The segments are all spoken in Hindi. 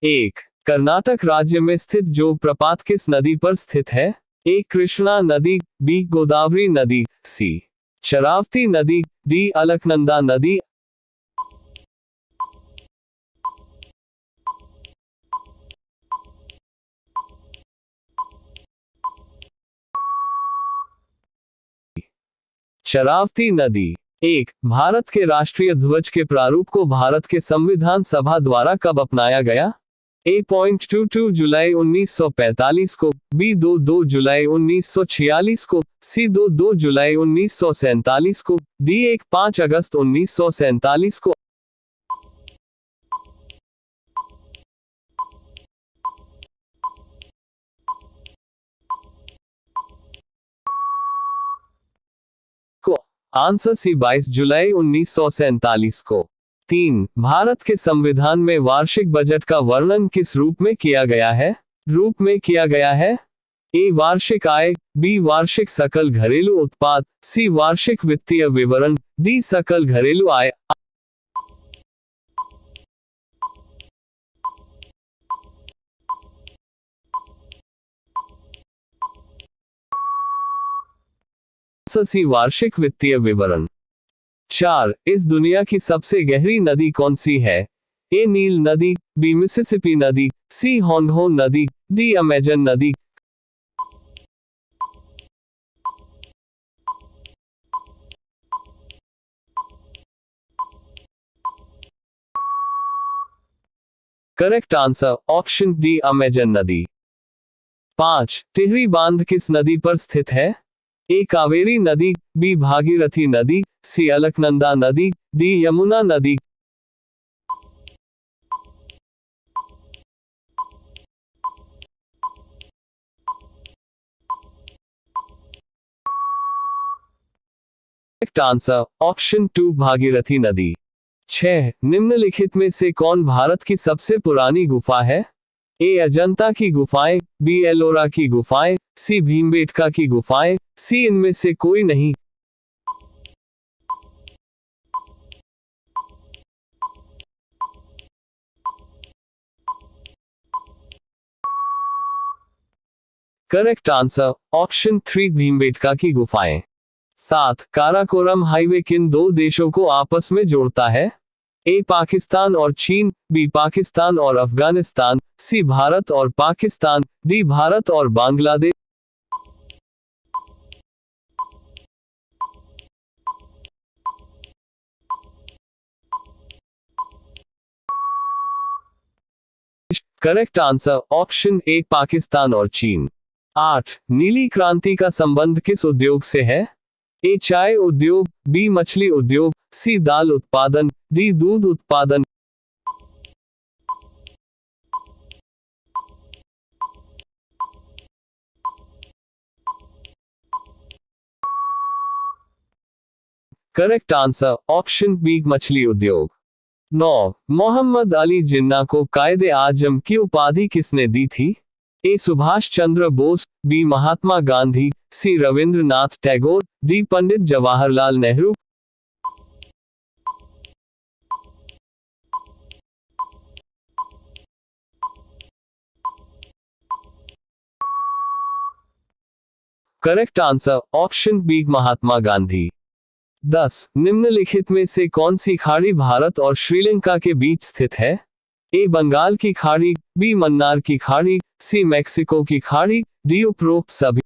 एक, कर्नाटक राज्य में स्थित जोग प्रपात किस नदी पर स्थित है? ए कृष्णा नदी, बी गोदावरी नदी, सी शरावती नदी, डी अलकनंदा नदी। शरावती नदी। एक, भारत के राष्ट्रीय ध्वज के प्रारूप को भारत के संविधान सभा द्वारा कब अपनाया गया? A.22 जुलाई 1945 को, बी 2 जुलाई 1946 को, सी 2 जुलाई 1947 को, डी 5 अगस्त 1947 को। आंसर सी 22 जुलाई 1947 को। 3, भारत के संविधान में वार्षिक बजट का वर्णन किस रूप में किया गया है? ए वार्षिक आय, बी वार्षिक सकल घरेलू उत्पाद, सी वार्षिक वित्तीय विवरण, डी सकल घरेलू आय। सी वार्षिक वित्तीय विवरण। 4, इस दुनिया की सबसे गहरी नदी कौन सी है? ए नील नदी, बी मिसिसिपी नदी, सी होंगहो नदी, डी अमेजन नदी। Correct answer option D Amazon नदी। 5, टिहरी बांध किस नदी पर स्थित है? ए कावेरी नदी, बी भागीरथी नदी, सी अलकनंदा नदी, डी यमुना नदी। करेक्ट आंसर ऑप्शन 2 भागीरथी नदी। 6, निम्नलिखित में से कौन भारत की सबसे पुरानी गुफा है? ए अजंता की गुफाएं, बी एलोरा की गुफाएं, सी भीमबेटका की गुफाएं, सी इनमें से कोई नहीं। करेक्ट आंसर ऑप्शन 3 भीमबेटका की गुफाएं। 7, काराकोरम हाईवे किन दो देशों को आपस में जोड़ता है? ए पाकिस्तान और चीन, बी पाकिस्तान और अफगानिस्तान, सी भारत और पाकिस्तान, डी भारत और Bangladesh. Correct answer option A Pakistan और चीन। 8, नीली क्रांति का संबंध किस उद्योग से है? ए चाय उद्योग, बी मछली उद्योग, सी दाल उत्पादन, डी दूध उत्पादन। करेक्ट आंसर ऑप्शन बी मछली उद्योग। 9, मोहम्मद अली जिन्ना को कायदे आजम की उपाधि किसने दी थी? A Subhash Chandra Bose, B Mahatma Gandhi, C Rabindranath Tagore, D Pandit Jawaharlal Nehru. Correct answer option B Mahatma Gandhi. 10, निम्नलिखित में से कौन सी खाड़ी भारत और श्रीलंका के बीच स्थित है? ए बंगाल की खाड़ी, बी मन्नार की खाड़ी, सी मैक्सिको की खाड़ी, डी उपरोक्त सभी।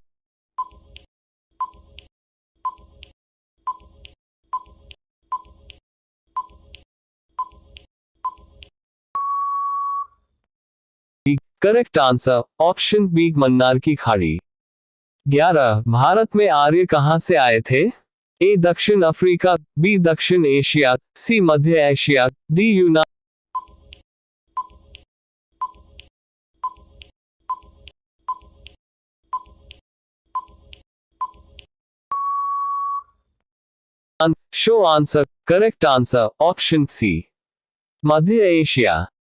Correct answer option B Mannar की खाड़ी। 11, भारत में आर्य कहां से आए थे? ए दक्षिण अफ्रीका, बी दक्षिण एशिया, सी मध्य एशिया, डी यूनान। Show answer correct answer option C मध्य एशिया।